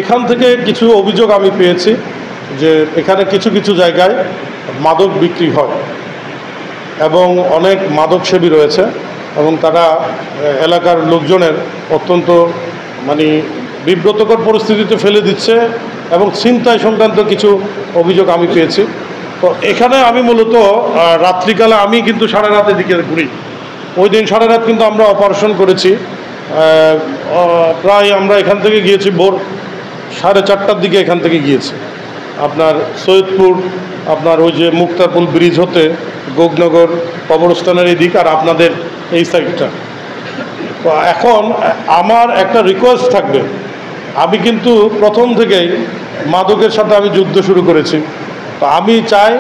এখান থেকে কিছু অভিযোগ আমি পেয়েছি যে এখানে কিছু কিছু জায়গায় মাদক বিক্রি হয় এবং অনেক মাদকসেবী রয়েছে এবং তারা এলাকার লোকজনের অত্যন্ত বিব্রতকর পরিস্থিতিতে ফেলে দিচ্ছে এবং ছিনতাই সংক্রান্ত কিছু অভিযোগ আমি পেয়েছি। তো এখানে আমি মূলত রাত্রিকালে আমি কিন্তু সারা রাতের দিকে ঘুরি। ওই দিন সারা রাত কিন্তু আমরা অপারেশন করেছি। প্রায় আমরা এখান থেকে গিয়েছি ভোর 4:30টার দিকে এখান থেকে গিয়েছি আপনার সৈয়দপুর, আপনার ওই যে মুক্তারপুল ব্রিজ হতে গোগনগর কবরস্থানের এই দিক আর আপনাদের এই সাইডটা। তো এখন আমার একটা রিকোয়েস্ট থাকবে, আমি কিন্তু প্রথম থেকেই মাদকের সাথে আমি যুদ্ধ শুরু করেছি। তো আমি চাই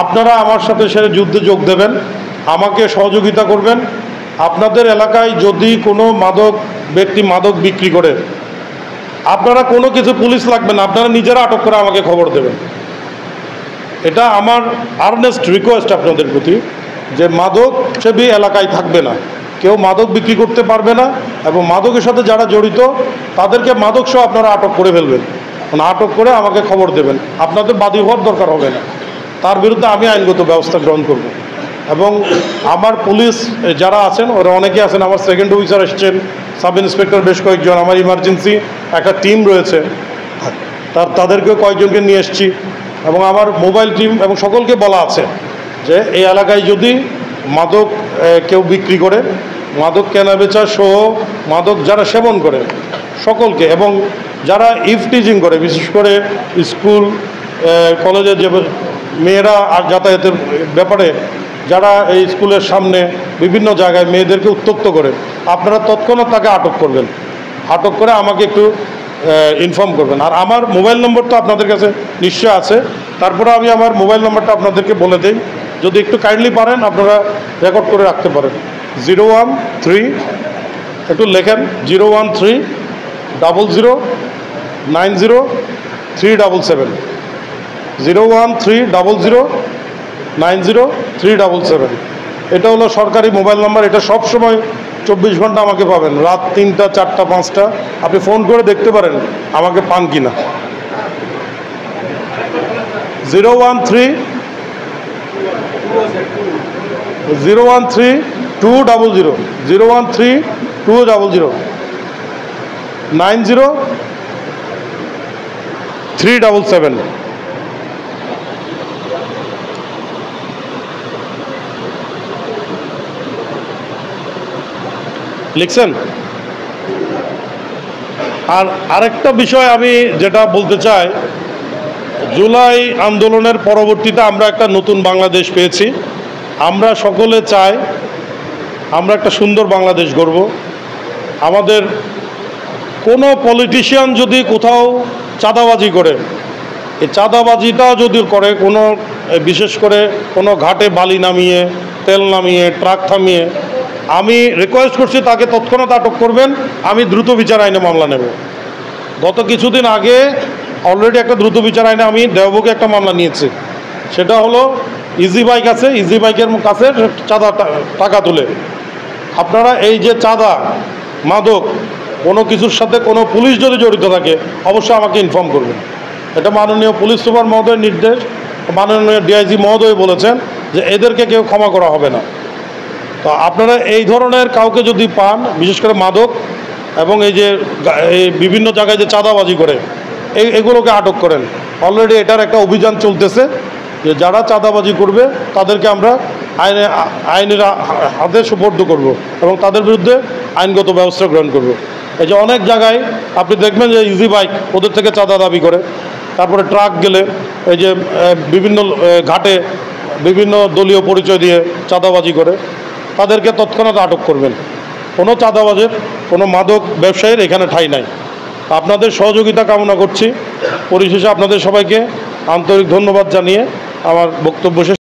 আপনারা আমার সাথে সে যুদ্ধে যোগ দেবেন, আমাকে সহযোগিতা করবেন। আপনাদের এলাকায় যদি কোনো ব্যক্তি মাদক বিক্রি করে, আপনারা কোনো কিছু পুলিশ লাগবে না, আপনারা নিজেরা আটক করে আমাকে খবর দেবেন। এটা আমার আর্নেস্ট রিকোয়েস্ট আপনাদের প্রতি, যে মাদক সেবী এলাকায় থাকবে না, কেউ মাদক বিক্রি করতে পারবে না এবং মাদকের সাথে যারা জড়িত তাদেরকে মাদক সহ আপনারা আটক করে ফেলবেন, আটক করে আমাকে খবর দেবেন। আপনাদের বাদী হওয়ার দরকার হবে না, তার বিরুদ্ধে আমি আইনগত ব্যবস্থা গ্রহণ করব। এবং আমার পুলিশ যারা আছেন ওরা অনেকে আছেন, আমার সেকেন্ড অফিসার এসছেন, সাব ইন্সপেক্টর বেশ কয়েকজন, আমার ইমার্জেন্সি একটা টিম রয়েছে, তাদেরকেও কয়েকজনকে নিয়ে এসছি এবং আমার মোবাইল টিম এবং সকলকে বলা আছে যে এই এলাকায় যদি মাদক কেউ বিক্রি করে, মাদক কেনাবেচা সহ মাদক যারা সেবন করে সকলকে, এবং যারা ইফটিজিং করে, বিশেষ করে স্কুল কলেজে যে মেয়েরা আর যাতায়াতের ব্যাপারে যারা এই স্কুলের সামনে বিভিন্ন জায়গায় মেয়েদেরকে উত্ত্যক্ত করে, আপনারা তৎক্ষণাৎ তাকে আটক করবেন, আটক করে আমাকে একটু ইনফর্ম করবেন। আর আমার মোবাইল নম্বর তো আপনাদের কাছে নিশ্চয় আছে, তারপরে আমি আমার মোবাইল নম্বরটা আপনাদেরকে বলে দিই, যদি একটু কাইন্ডলি পারেন আপনারা রেকর্ড করে রাখতে পারেন। 013, একটু লেখেন, 01300903777, 01300903777। এটা হলো সরকারি মোবাইল নাম্বার। এটা সব সময় 24 ঘন্টা আমাকে পাবেন, রাত 3টা 4টা 5টা আপনি ফোন করে দেখতে পারেন আমাকে পান কিনা। 013-200-90-377। লিখছেন? আর আরেকটা বিষয় আমি যেটা বলতে চাই, জুলাই আন্দোলনের পরবর্তীতে আমরা একটা নতুন বাংলাদেশ পেয়েছি। আমরা সকলে চাই আমরা একটা সুন্দর বাংলাদেশ গড়ব। আমাদের কোনো পলিটিশিয়ান যদি কোথাও চাঁদাবাজি করে, এই চাঁদাবাজিটা যদি করে কোনো, বিশেষ করে কোনো ঘাটে বালি নামিয়ে, তেল নামিয়ে, ট্রাক থামিয়ে, আমি রিকোয়েস্ট করছি তাকে তৎক্ষণাৎ আটক করবেন। আমি দ্রুত বিচার আইনে মামলা নেব। গত কিছুদিন আগে অলরেডি একটা দ্রুত বিচার আইনে আমি দেওবকে একটা মামলা নিয়েছি। সেটা হলো ইজি বাইক আছে, ইজি বাইকের কাছে চাঁদা টাকা তুলে। আপনারা এই যে চাঁদা, মাদক, কোনো কিছুর সাথে কোনো পুলিশ যদি জড়িত থাকে অবশ্যই আমাকে ইনফর্ম করবেন। এটা মাননীয় পুলিশ সুপার মহোদয়ের নির্দেশ। মাননীয় ডিআইজি মহোদয় বলেছেন যে এদেরকে কেউ ক্ষমা করা হবে না। তো আপনারা এই ধরনের কাউকে যদি পান, বিশেষ করে মাদক এবং এই যে বিভিন্ন জায়গায় যে চাঁদাবাজি করে, এগুলোকে আটক করেন। অলরেডি এটার একটা অভিযান চলতেছে যে যারা চাঁদাবাজি করবে তাদেরকে আমরা আইনের হাতে সুপর্দ করব এবং তাদের বিরুদ্ধে আইনগত ব্যবস্থা গ্রহণ করব। এই যে অনেক জায়গায় আপনি দেখবেন যে ইজি বাইক ওদের থেকে চাঁদা দাবি করে, তারপরে ট্রাক গেলে এই যে বিভিন্ন ঘাটে বিভিন্ন দলীয় পরিচয় দিয়ে চাঁদাবাজি করে, তাদেরকে তৎক্ষণাৎ আটক করবেন। কোনো চাঁদাবাজের, কোনো মাদক ব্যবসায়ীর এখানে ঠাঁই নাই। আপনাদের সহযোগিতা কামনা করছি। পরিশেষে আপনাদের সবাইকে আন্তরিক ধন্যবাদ জানিয়ে আমার বক্তব্য শেষ।